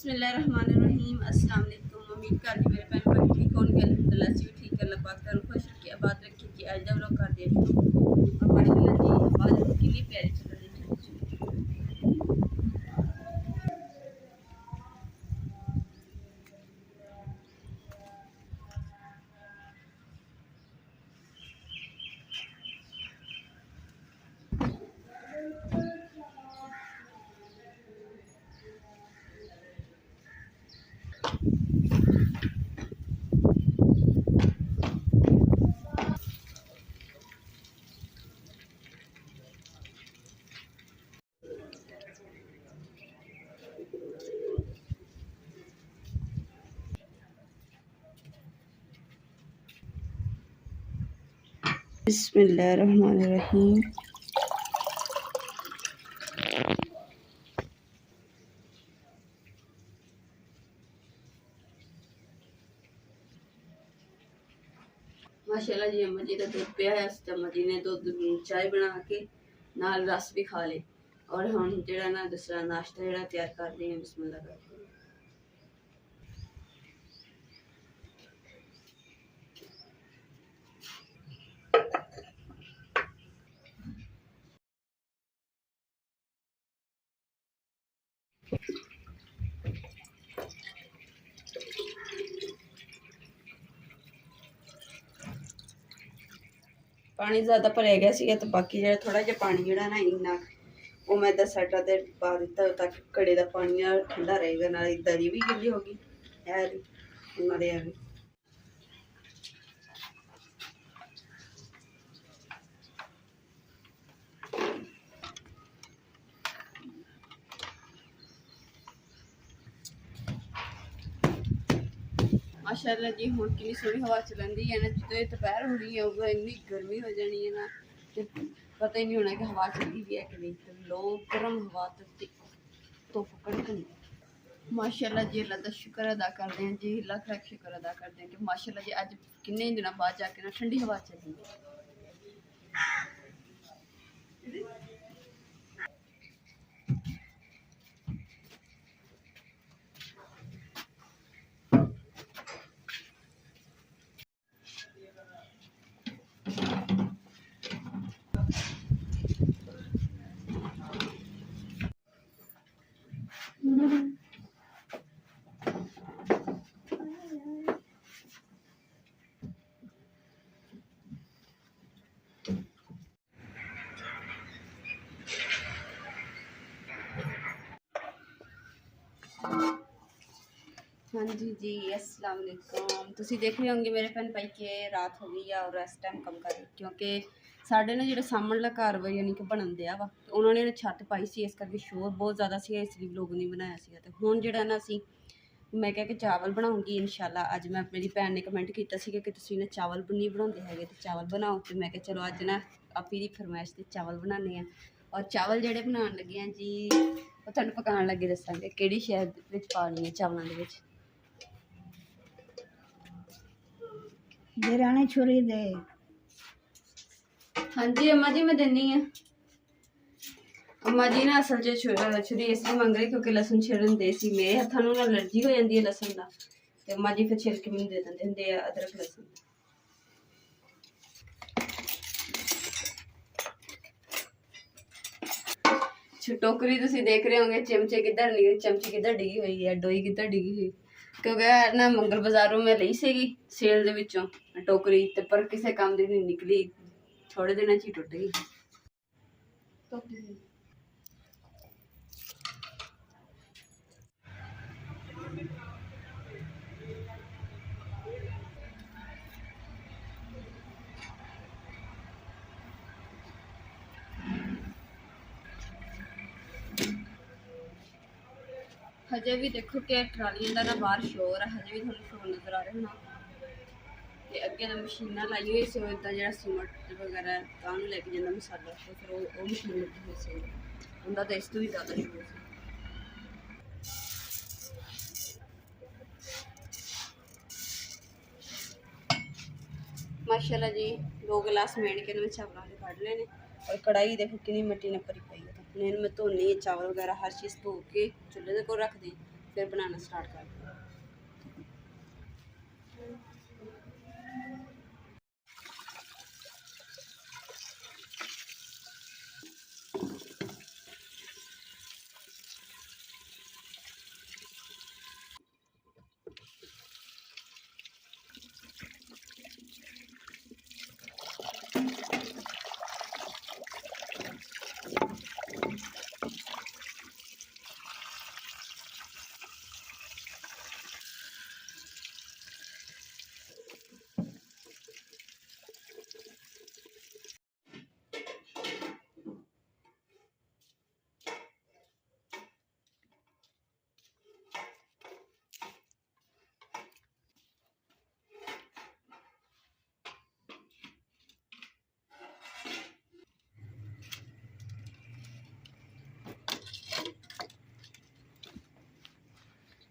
बिस्मिल्लाहिर्रहमानिर्रहीम। अस्सलाम वालेकुम। उम्मीद करती मेरे भैन भाई ठीक होंगे। अल्हम्दुलिल्लाह से भी ठीक है। अल्लाह पाक का खुश रखिए, आबाद रखिए कि आज हम लोग कर दिए और माशाल्लाह जी आवाज़ कितनी प्यारी चल रही है। बिस्मिल्लाहिर्रहमानिर्रहीम। माशाल्लाह जी अम्मा जी का दुध पिया है। अम्मा जी ने दुध चाय बना के नाल रस भी खा ले और हम जरा ना दूसरा नाश्ता जरा तैयार कर रहे हैं। बिस्मिल्लाह करके पानी ज़्यादा भरिया गया सी तो बाकी जो थोड़ा जहा पानी जोड़ा ना इन्ना वो मैं साइडा ते पा दिता ताकि घड़े का पानी ठंडा रहेगा। ना दरी भी गिल्ली होगी है भी। माशाल्लाह जी हुण कितनी सोहनी हवा चलती है ना। जो दोपहर होनी है उस इन्नी गर्मी हो जानी है ना तो पता ही नहीं होना कि हवा चली भी है कि नहीं। तो लोग गर्म हवा तो कड़कनी। माशाल्लाह जी अल्लाह का शुक्र अदा करते हैं जी, लख लख शुक्र अदा करते हैं कि माशाल्लाह जी अज किन्ने दिनों बाद जाके ना ठंडी हवा चली है। हाँ जी अस्सलाम वालेकुम। तुसी देख रहे होंगे मेरे भैन भाई के रात हो गई है और इस टाइम कम कर क्योंकि साढ़े ना जो सामने घर वा यानी कि बनन दिया वा तो उन्होंने छत पाई सी इस करके शोर बहुत ज़्यादा सी इसलिए लोग नहीं बनाया सी। तो हुण जो ना असी मैं क्या कि चावल बनाऊँगी इंशाल्लाह। अज मैं मेरी भैन ने कमेंट किया कि तुसी ना चावल नहीं बनाते है तो चावल बनाओ। तो मैं क्या चलो अज ना आपी की फरमाइश से चावल बनाने हैं और चावल जोड़े बनाने लगे हैं जी वो तुहानूं पकाने लगे दसांगे किहड़ी शैद विच पानी है चावलों के विच। देरानी छुरी दे। हाँ जी अम्मा जी मैं देनी है। अम्मा जी ना असल च छुरी इसलिए मंग रही क्योंकि लसन छिड़न दे सी मेरे हत्थों ना एलर्जी हो जाती है लसन का। तो अम्मा जी फिर छिलके मैनूं दे देंदे हुंदे अदरक लसन। टोकरी तुसीं देख रहे होंगे चिमचे किधर नहीं चमची किधर डिगी हुई है डोई किधर डिगी हुई क्योंकि ना मंगल बाजारों में ली सी सेल दे विचों टोकरी ते पर किसी काम दी नहीं निकली थोड़े दिनों च ही टुट गई। हजे भी देखो कि ट्रालियां का ना बाहर शोर है हजे भी थोड़ा शोर नजर आ रहा है। तो अगे तो मशीना लाई हुई सी इदा जो सीमट वगैरह कानून लैके जाता मसाला तो फिर वो मशीन लगी हुई सी उनका तो इस तो भी ज़्यादा शोर से। माशाल्लाह जी 2 गिलास मेड़ के चावलों के कढ़ लेने और कढ़ाई देखो कितनी मिट्टी ने भरी पई है। तो मैं धोनी चावल वगैरह हर चीज़ धो के चूल्हे को रख दी फिर बनाना स्टार्ट करते हैं।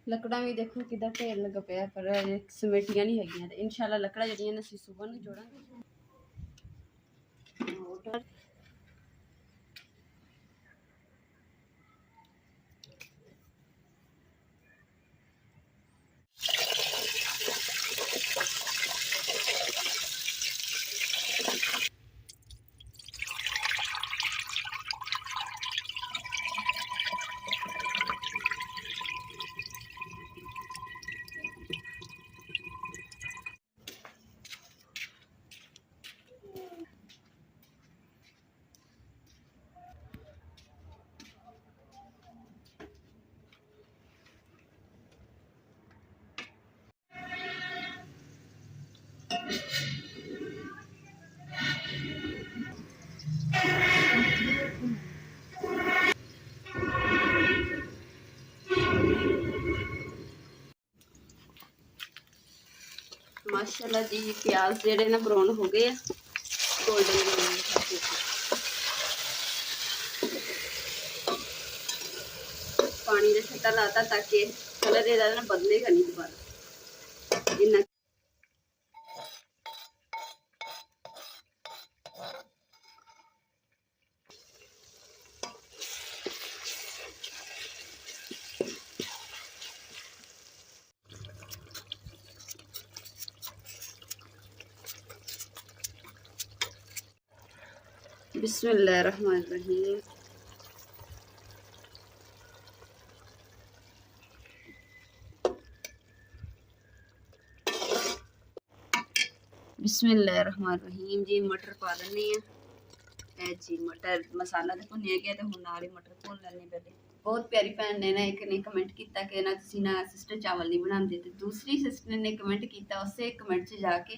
ਲੱਕੜਾਂ ਵੀ ਦੇਖੋ ਕਿੱਦਾਂ ਢੇਰ ਲੱਗਾ ਪਿਆ, ਪਰ ਸਮੇਟੀਆਂ ਨਹੀਂ ਹੈਗੀਆਂ। ਤੇ ਇਨਸ਼ਾਅੱਲਾ ਲੱਕੜਾਂ ਜਿਹੜੀਆਂ ਨੇ ਅਸੀਂ ਸੁਬਹ ਨੂੰ ਜੋੜਾਂਗੇ। माशाल्लाह जी प्याज जेडे ना ब्राउन हो गए गोल्डन ब्राउन। पानी का छट्टा लाता ताकि कलर ये ना बदलेगा नहीं दोबारा जिन्ना। बिस्मिल्लाहिर्रहमानिर्रहीम। बिस्मिल्लाहिर्रहमानिर्रहीम जी मटर पा लेने हैं जी। मटर मसाला तो भुनिया गया तो हुण नाल ही मटर भुन लैने। पहले बहुत प्यारी भैन ने ना एक ने कमेंट किया कि ना तुसीं ना सिस्टर चावल नहीं बनाते, तो दूसरी सिस्टर ने कमेंट किया उसे कमेंट च जाके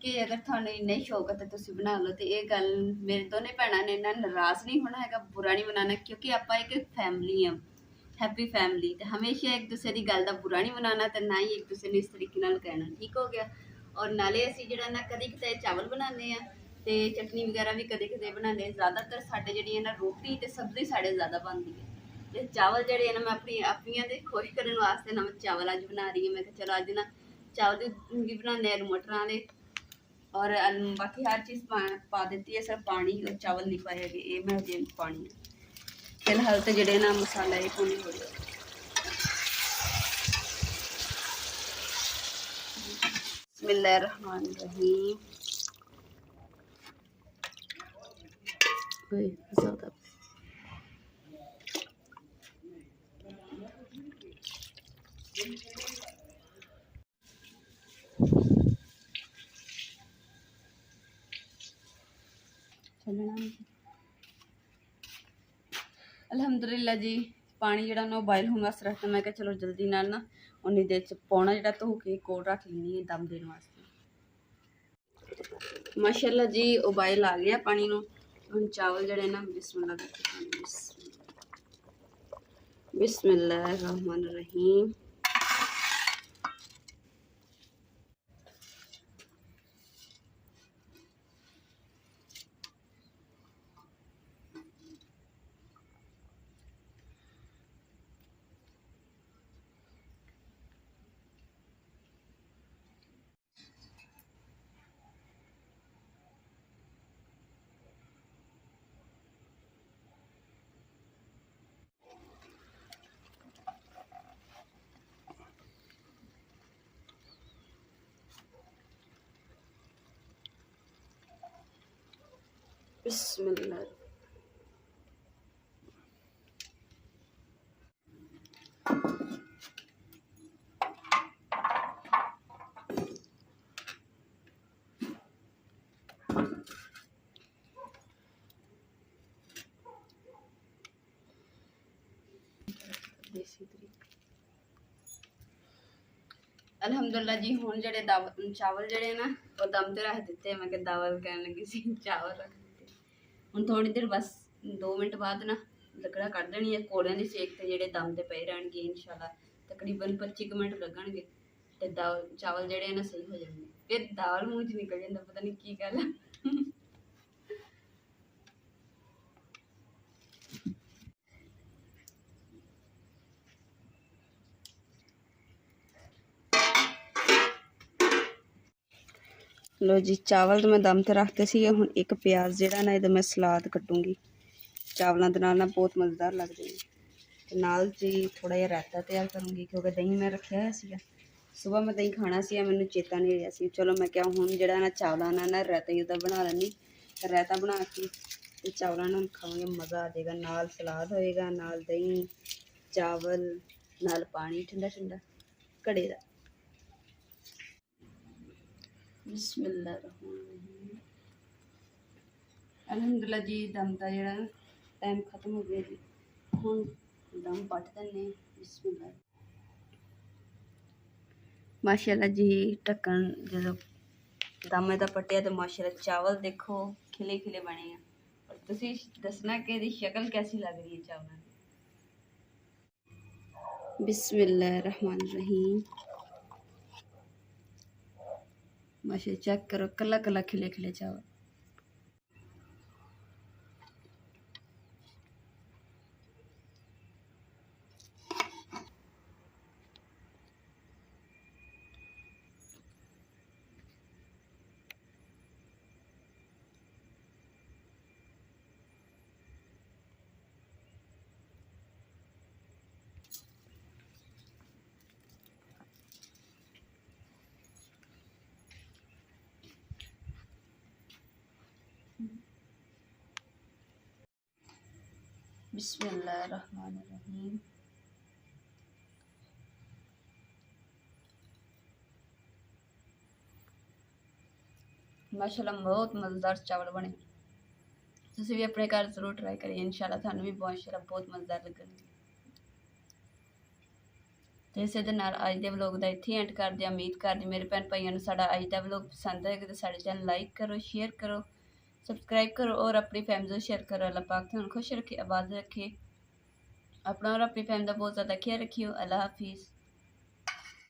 कि अगर थानू इन्ना ही शौक है तो तुसीं बना लो। तो ये गल मेरे दोनों भैनों ने ना नाराज़ नहीं होना है, बुरा नहीं बनाना, क्योंकि आप एक फैमिली हाँ, हैप्पी फैमिली। तो हमेशा एक दूसरे की गल का बुरा नहीं बनाना, तो ना ही एक दूसरे ने इस तरीके नाल कहना। ठीक हो गया। और नाले असीं जिहड़ा ना कदी कदे चावल बनाने हैं तो चटनी वगैरह भी कदे कदे बनाने। ज़्यादातर साडे जिहड़ी ना रोटी तो सब्जी साडे ज़्यादा बनती है। ते चावल जिहड़े ना मैं अपनियां दे खुश करने वास्ते ना मैं चावल अज बना रही हूँ। मैं चलो अज ना चावल भी बनाने आलू मटर वाले, और बाकी हर चीज़ पा देती है, सिर्फ पानी और चावल नहीं पाए गए। ये मैं अजे पानी फिलहाल तो जिहड़े ना मसाला ये भुन हो गया। बिस्मिल्लाहिर्रहमानिर्रहीम। ज़्यादा अल्हम्दुलिल्लाह जी पानी जिहड़ा ना बॉयल होने वास्ते रखता। मैं चलो जल्दी नाल ना उन्नी देर च पौना जिहड़ा धो के कोल रख लैनी है दम देने वास्ते। माशाल्लाह जी उबाइल आ गया पानी नूं। हुण चावल जिहड़े ना बिस्मिल्लाहिर्रहमानिर्रहीम। बिस्मिल्लाह। देसी तरीका अलहमदुलिल्लाह जी। हुण जेडे चावल जेडे ना वो दम ते रख दिते। मैं कि दावल कहन लगी सी, चावल रख दिते। हुण थोड़ी देर बस 2 मिनट बाद ना लकड़ा कढ़ देनी है कोलियां दी सेक ते जेडे दम ते पे रहणगे इंशाल्लाह। तकरीबन 25 मिनट लगणगे ते चावल जेडे ना सही हो जाणगे। फिर दाल मूँह च निकल जांदा, पता नहीं की गल है। लो जी, चावल तो मैं दम ते रखते सी। हुण एक प्याज जिहड़ा ना इहदा मैं सलाद कट्टूंगी। चावलों के नाल ना बहुत मज़ेदार लगते हैं। ते नाल जी थोड़ा जिहा रायता तैयार करूँगी क्योंकि दही मैं रखा हुआ सीगा। सुबह मैं दही खाना सी, मैनूं चेता नहीं रहा सी। चलो मैं क्या हुण जिहड़ा ना चावलों नाल ना रायता ही उहदा बना लैनी। रायता बना के ते चावलों नाल खावांगे, मज़ा आ जाएगा। नाल सलाद होएगा, नाल दही, चावल, नाल पानी ठंडा ठंडा घड़े दा। बिस्मिल्लाहिर्रहमानिर्रहीम। अलहमदुलिल्लाह जी, दम का जेड़ा टाइम खत्म हो गया जी। हुण दम पट देने। बिस्मिल्लाह। माशाअल्लाह जी, ढक्कन जो दम इहदा पट्टिया तो माशाअल्लाह चावल देखो खिले खिले बने हैं। और तुसीं दसना कि इहदी शक्ल कैसी लग रही है चावलों की। बिस्मिल्लाहिर्रहमानिर्रहीम। माशाअल्लाह चेक करो, कला कला खिले खिले चावल। बिस्मिल्लाहिर्रहमानिर्रहीम। माशाअल्लाह बहुत मज़ेदार चावल बने। तुसीं भी अपने घर जरूर ट्राई करिए, इंशाल्लाह थानू भी माशाअल्लाह बहुत मज़ेदार लगणगे। तो इस अज के व्लॉग का इत्थे एंड करते। उम्मीद करती मेरे भैन भाइयों को साडा अज का व्लॉग पसंद आएगा तो साडे चैनल लाइक करो, शेयर करो, सबसक्राइब करो और अपनी फैमिली को शेयर करो। अल्लाह पाक तुहानू खुश रखे, आबाद रखे। अपना और अपनी फैमिली का बहुत ज़्यादा ख्याल रखियो। अल्लाह हाफिज़।